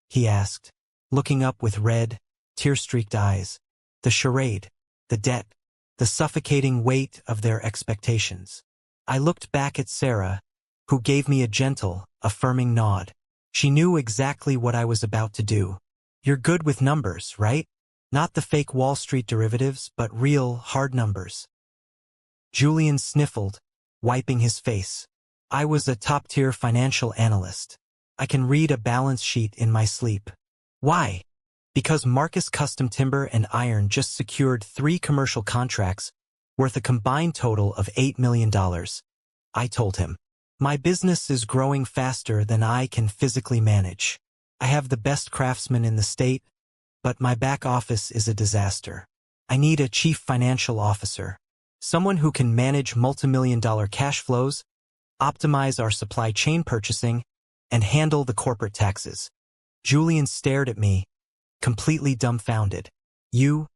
he asked, looking up with red, tear-streaked eyes. "The charade, the debt, the suffocating weight of their expectations." I looked back at Sarah, who gave me a gentle, affirming nod. She knew exactly what I was about to do. "You're good with numbers, right? Not the fake Wall Street derivatives, but real, hard numbers." Julian sniffled, wiping his face. "I was a top-tier financial analyst. I can read a balance sheet in my sleep." "Why?" "Because Marcus Custom Timber and Iron just secured 3 commercial contracts worth a combined total of $8 million, I told him. "My business is growing faster than I can physically manage. I have the best craftsmen in the state, but my back office is a disaster. I need a chief financial officer. Someone who can manage multimillion-dollar cash flows, optimize our supply chain purchasing, and handle the corporate taxes." Julian stared at me, completely dumbfounded. You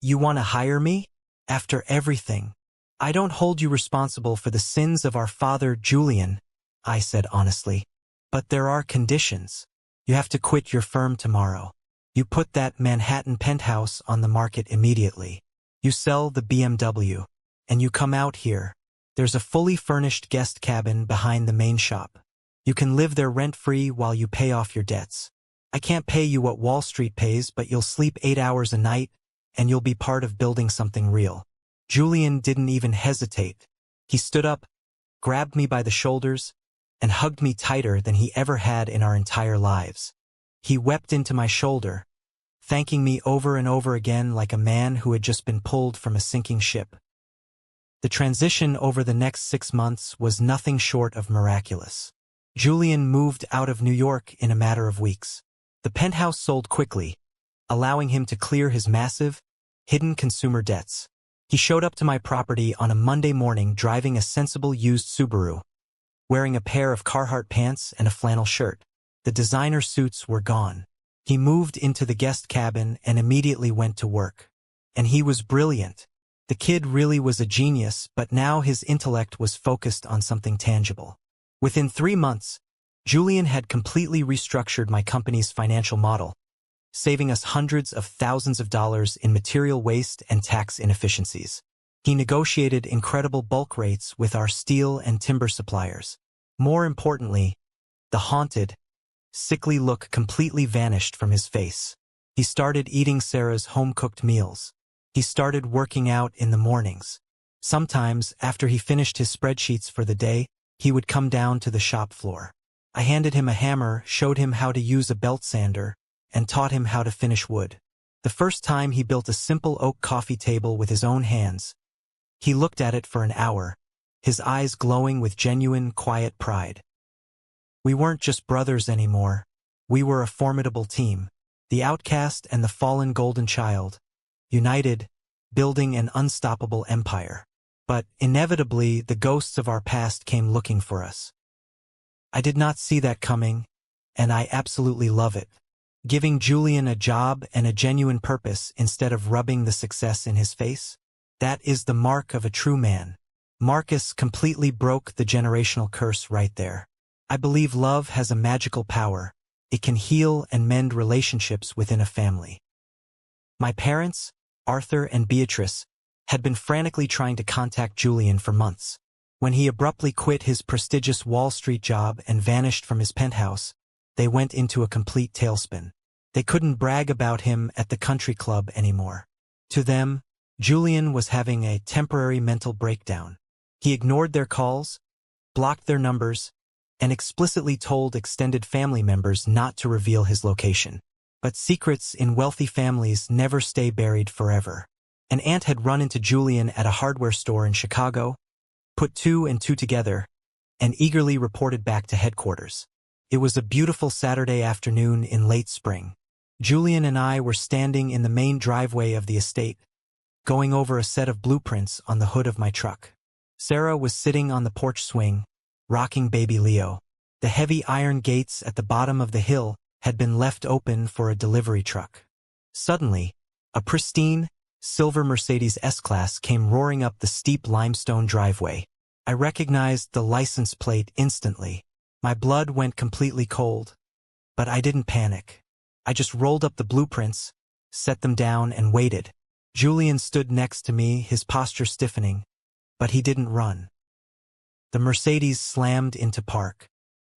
want to hire me? After everything? "I don't hold you responsible for the sins of our father, Julian," I said honestly. "But there are conditions. You have to quit your firm tomorrow. You put that Manhattan penthouse on the market immediately. You sell the BMW. And you come out here. There's a fully furnished guest cabin behind the main shop. You can live there rent-free while you pay off your debts. I can't pay you what Wall Street pays, but you'll sleep 8 hours a night, and you'll be part of building something real." Julian didn't even hesitate. He stood up, grabbed me by the shoulders, and hugged me tighter than he ever had in our entire lives. He wept into my shoulder, thanking me over and over again like a man who had just been pulled from a sinking ship. The transition over the next 6 months was nothing short of miraculous. Julian moved out of New York in a matter of weeks. The penthouse sold quickly, allowing him to clear his massive, hidden consumer debts. He showed up to my property on a Monday morning driving a sensible used Subaru, wearing a pair of Carhartt pants and a flannel shirt. The designer suits were gone. He moved into the guest cabin and immediately went to work. And he was brilliant. The kid really was a genius, but now his intellect was focused on something tangible. Within 3 months, Julian had completely restructured my company's financial model, saving us hundreds of thousands of dollars in material waste and tax inefficiencies. He negotiated incredible bulk rates with our steel and timber suppliers. More importantly, the haunted, sickly look completely vanished from his face. He started eating Sarah's home-cooked meals. He started working out in the mornings. Sometimes, after he finished his spreadsheets for the day, he would come down to the shop floor. I handed him a hammer, showed him how to use a belt sander, and taught him how to finish wood. The first time he built a simple oak coffee table with his own hands, he looked at it for an hour, his eyes glowing with genuine, quiet pride. We weren't just brothers anymore. We were a formidable team, the outcast and the fallen golden child, united, building an unstoppable empire. But, inevitably, the ghosts of our past came looking for us. I did not see that coming, and I absolutely love it. Giving Julian a job and a genuine purpose instead of rubbing the success in his face? That is the mark of a true man. Marcus completely broke the generational curse right there. I believe love has a magical power. It can heal and mend relationships within a family. My parents, Arthur and Beatrice, had been frantically trying to contact Julian for months. When he abruptly quit his prestigious Wall Street job and vanished from his penthouse, they went into a complete tailspin. They couldn't brag about him at the country club anymore. To them, Julian was having a temporary mental breakdown. He ignored their calls, blocked their numbers, and explicitly told extended family members not to reveal his location. But secrets in wealthy families never stay buried forever. An aunt had run into Julian at a hardware store in Chicago, put 2 and 2 together, and eagerly reported back to headquarters. It was a beautiful Saturday afternoon in late spring. Julian and I were standing in the main driveway of the estate, going over a set of blueprints on the hood of my truck. Sarah was sitting on the porch swing, rocking baby Leo. The heavy iron gates at the bottom of the hill had been left open for a delivery truck. Suddenly, a pristine, silver Mercedes S-Class came roaring up the steep limestone driveway. I recognized the license plate instantly. My blood went completely cold. But I didn't panic. I just rolled up the blueprints, set them down, and waited. Julian stood next to me, his posture stiffening, but he didn't run. The Mercedes slammed into park.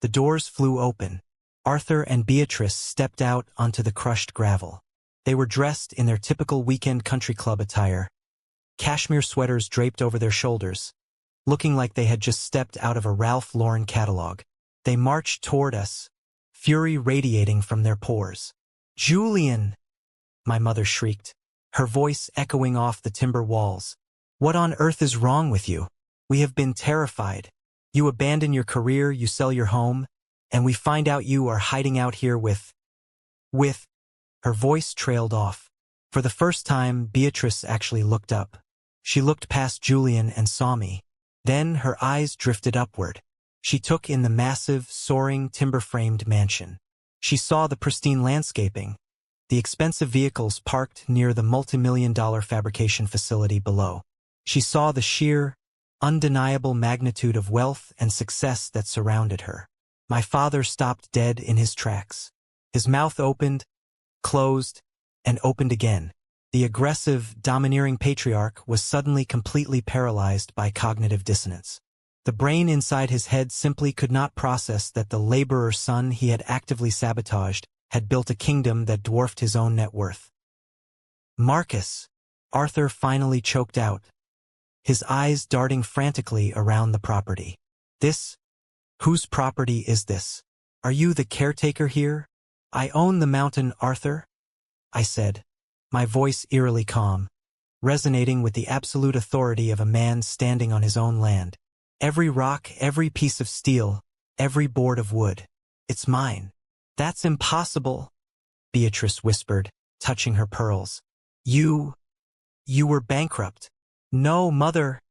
The doors flew open. Arthur and Beatrice stepped out onto the crushed gravel. They were dressed in their typical weekend country club attire, cashmere sweaters draped over their shoulders, looking like they had just stepped out of a Ralph Lauren catalog. They marched toward us, fury radiating from their pores. "Julian!" my mother shrieked, her voice echoing off the timber walls. "What on earth is wrong with you? We have been terrified. You abandon your career, you sell your home, and we find out you are hiding out here with... Her voice trailed off. For the first time, Beatrice actually looked up. She looked past Julian and saw me. Then her eyes drifted upward. She took in the massive, soaring, timber-framed mansion. She saw the pristine landscaping, the expensive vehicles parked near the multi-million-dollar fabrication facility below. She saw the sheer, undeniable magnitude of wealth and success that surrounded her. My father stopped dead in his tracks. His mouth opened, closed, and opened again. The aggressive, domineering patriarch was suddenly completely paralyzed by cognitive dissonance. The brain inside his head simply could not process that the laborer son he had actively sabotaged had built a kingdom that dwarfed his own net worth. "Marcus!" Arthur finally choked out, his eyes darting frantically around the property. Whose property is this? Are you the caretaker here?" "I own the mountain, Arthur," I said, my voice eerily calm, resonating with the absolute authority of a man standing on his own land. "Every rock, every piece of steel, every board of wood. It's mine." "That's impossible," Beatrice whispered, touching her pearls. You were bankrupt." "No, Mother."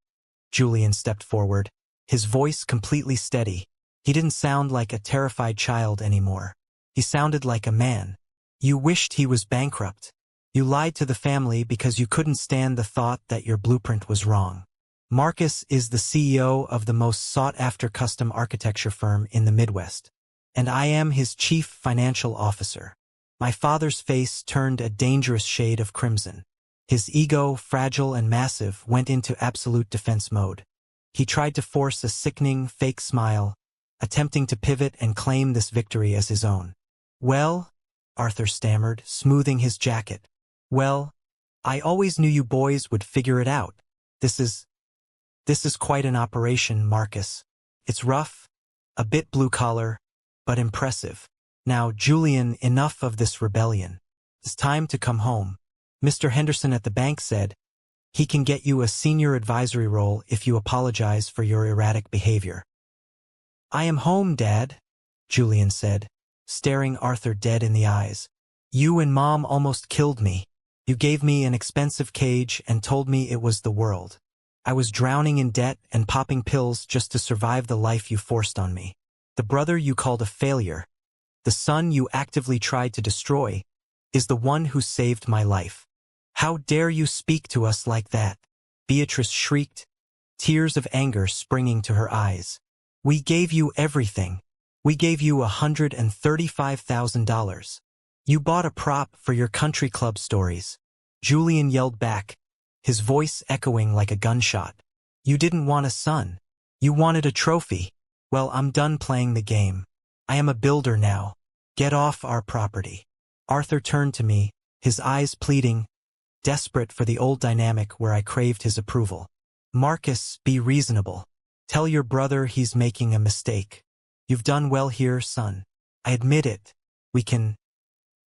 Julian stepped forward, his voice completely steady. He didn't sound like a terrified child anymore. He sounded like a man. "You wished he was bankrupt. You lied to the family because you couldn't stand the thought that your blueprint was wrong. Marcus is the CEO of the most sought-after custom architecture firm in the Midwest, and I am his chief financial officer." My father's face turned a dangerous shade of crimson. His ego, fragile and massive, went into absolute defense mode. He tried to force a sickening, fake smile, attempting to pivot and claim this victory as his own. "Well," Arthur stammered, smoothing his jacket. "Well, I always knew you boys would figure it out. This is quite an operation, Marcus. It's rough, a bit blue-collar, but impressive. Now, Julian, enough of this rebellion. It's time to come home. Mr. Henderson at the bank said he can get you a senior advisory role if you apologize for your erratic behavior." "I am home, Dad," Julian said, staring Arthur dead in the eyes. "You and Mom almost killed me. You gave me an expensive cage and told me it was the world. I was drowning in debt and popping pills just to survive the life you forced on me. The brother you called a failure, the son you actively tried to destroy, is the one who saved my life. How dare you speak to us like that?" Beatrice shrieked, tears of anger springing to her eyes. "We gave you everything. We gave you $135,000. You bought a prop for your country club stories." Julian yelled back, his voice echoing like a gunshot. "You didn't want a son. You wanted a trophy. Well, I'm done playing the game. I am a builder now. Get off our property." Arthur turned to me, his eyes pleading, desperate for the old dynamic where I craved his approval. "Marcus, be reasonable. Tell your brother he's making a mistake. You've done well here, son. I admit it. We can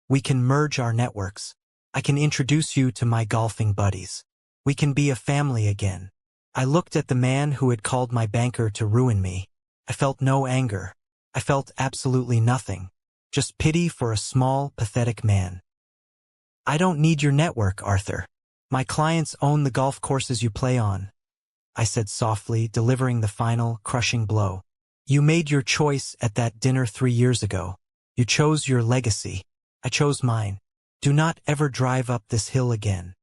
merge our networks. I can introduce you to my golfing buddies. We can be a family again." I looked at the man who had called my banker to ruin me. I felt no anger. I felt absolutely nothing. Just pity for a small, pathetic man. "I don't need your network, Arthur. My clients own the golf courses you play on," I said softly, delivering the final, crushing blow. You made your choice at that dinner 3 years ago. You chose your legacy. I chose mine. Do not ever drive up this hill again.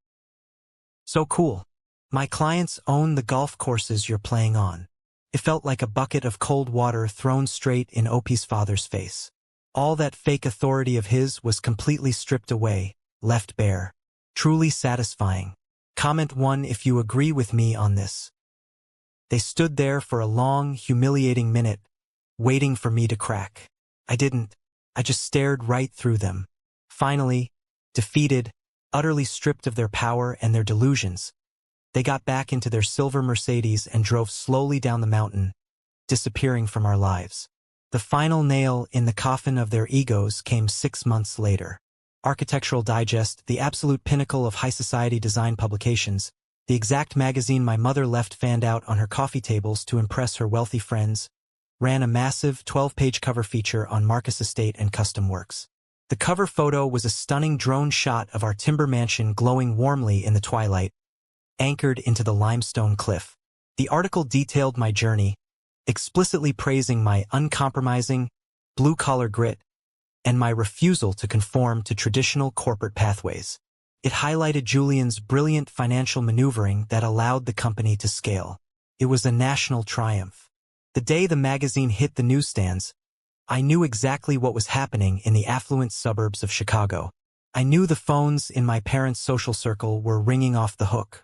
So cool. My clients own the golf courses you're playing on. It felt like a bucket of cold water thrown straight in Opie's father's face. All that fake authority of his was completely stripped away, left bare. Truly satisfying. Comment 1 if you agree with me on this. They stood there for a long, humiliating minute, waiting for me to crack. I didn't. I just stared right through them. Finally, defeated, utterly stripped of their power and their delusions, they got back into their silver Mercedes and drove slowly down the mountain, disappearing from our lives. The final nail in the coffin of their egos came 6 months later. Architectural Digest, the absolute pinnacle of high society design publications, the exact magazine my mother left fanned out on her coffee tables to impress her wealthy friends, ran a massive 12-page cover feature on Marcus Estate and Custom Works. The cover photo was a stunning drone shot of our timber mansion glowing warmly in the twilight, anchored into the limestone cliff. The article detailed my journey, explicitly praising my uncompromising, blue-collar grit, and my refusal to conform to traditional corporate pathways. It highlighted Julian's brilliant financial maneuvering that allowed the company to scale. It was a national triumph. The day the magazine hit the newsstands, I knew exactly what was happening in the affluent suburbs of Chicago. I knew the phones in my parents' social circle were ringing off the hook.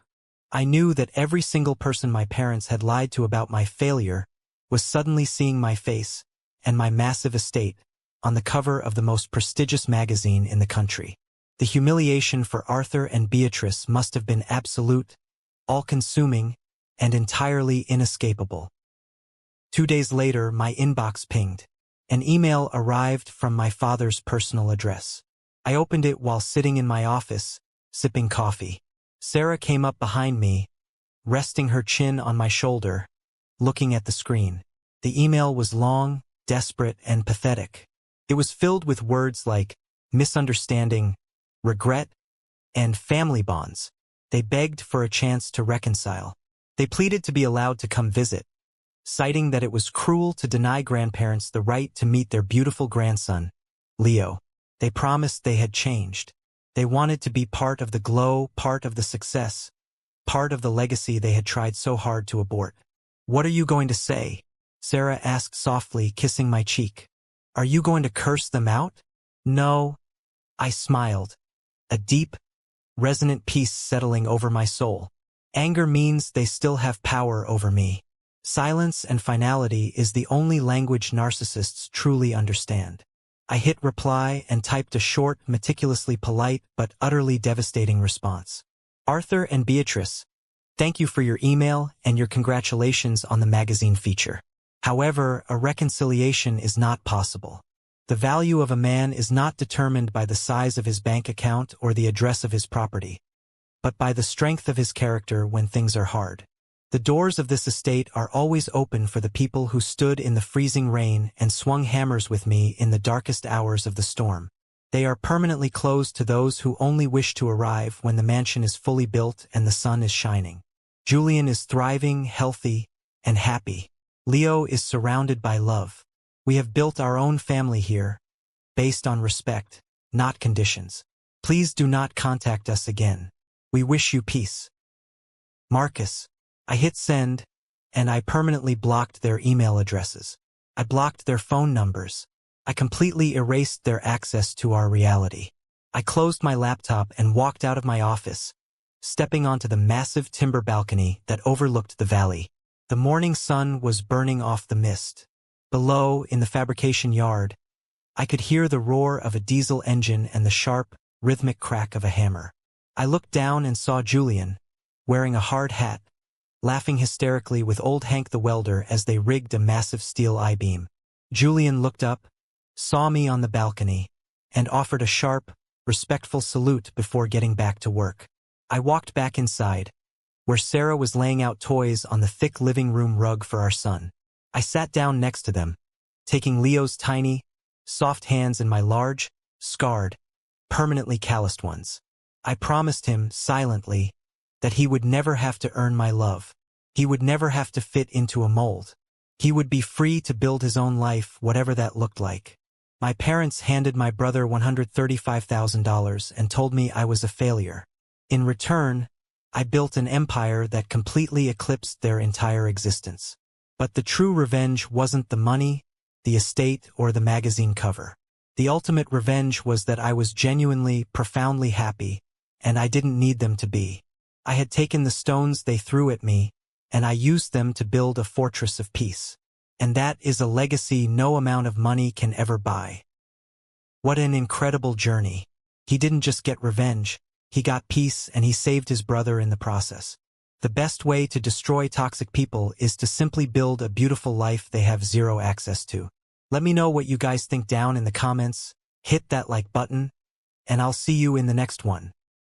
I knew that every single person my parents had lied to about my failure was suddenly seeing my face and my massive estate on the cover of the most prestigious magazine in the country. The humiliation for Arthur and Beatrice must have been absolute, all-consuming, and entirely inescapable. 2 days later, my inbox pinged. An email arrived from my father's personal address. I opened it while sitting in my office, sipping coffee. Sarah came up behind me, resting her chin on my shoulder, looking at the screen. The email was long, desperate, and pathetic. It was filled with words like misunderstanding, regret, and family bonds. They begged for a chance to reconcile. They pleaded to be allowed to come visit, citing that it was cruel to deny grandparents the right to meet their beautiful grandson, Leo. They promised they had changed. They wanted to be part of the glow, part of the success, part of the legacy they had tried so hard to abort. "What are you going to say?" Sarah asked softly, kissing my cheek. "Are you going to curse them out?" "No." I smiled, a deep, resonant peace settling over my soul. Anger means they still have power over me. Silence and finality is the only language narcissists truly understand. I hit reply and typed a short, meticulously polite, but utterly devastating response. "Arthur and Beatrice, thank you for your email and your congratulations on the magazine feature. However, a reconciliation is not possible. The value of a man is not determined by the size of his bank account or the address of his property, but by the strength of his character when things are hard. The doors of this estate are always open for the people who stood in the freezing rain and swung hammers with me in the darkest hours of the storm. They are permanently closed to those who only wish to arrive when the mansion is fully built and the sun is shining. Julian is thriving, healthy, and happy. Leo is surrounded by love. We have built our own family here, based on respect, not conditions. Please do not contact us again. We wish you peace. Marcus." I hit send, and I permanently blocked their email addresses. I blocked their phone numbers. I completely erased their access to our reality. I closed my laptop and walked out of my office, stepping onto the massive timber balcony that overlooked the valley. The morning sun was burning off the mist. Below, in the fabrication yard, I could hear the roar of a diesel engine and the sharp, rhythmic crack of a hammer. I looked down and saw Julian, wearing a hard hat, laughing hysterically with old Hank the welder as they rigged a massive steel I-beam. Julian looked up, saw me on the balcony, and offered a sharp, respectful salute before getting back to work. I walked back inside, where Sarah was laying out toys on the thick living room rug for our son. I sat down next to them, taking Leo's tiny, soft hands in my large, scarred, permanently calloused ones. I promised him, silently, that he would never have to earn my love. He would never have to fit into a mold. He would be free to build his own life, whatever that looked like. My parents handed my brother $135,000 and told me I was a failure. In return, I built an empire that completely eclipsed their entire existence. But the true revenge wasn't the money, the estate, or the magazine cover. The ultimate revenge was that I was genuinely, profoundly happy, and I didn't need them to be. I had taken the stones they threw at me, and I used them to build a fortress of peace. And that is a legacy no amount of money can ever buy. What an incredible journey. He didn't just get revenge, he got peace, and he saved his brother in the process. The best way to destroy toxic people is to simply build a beautiful life they have zero access to. Let me know what you guys think down in the comments, hit that like button, and I'll see you in the next one.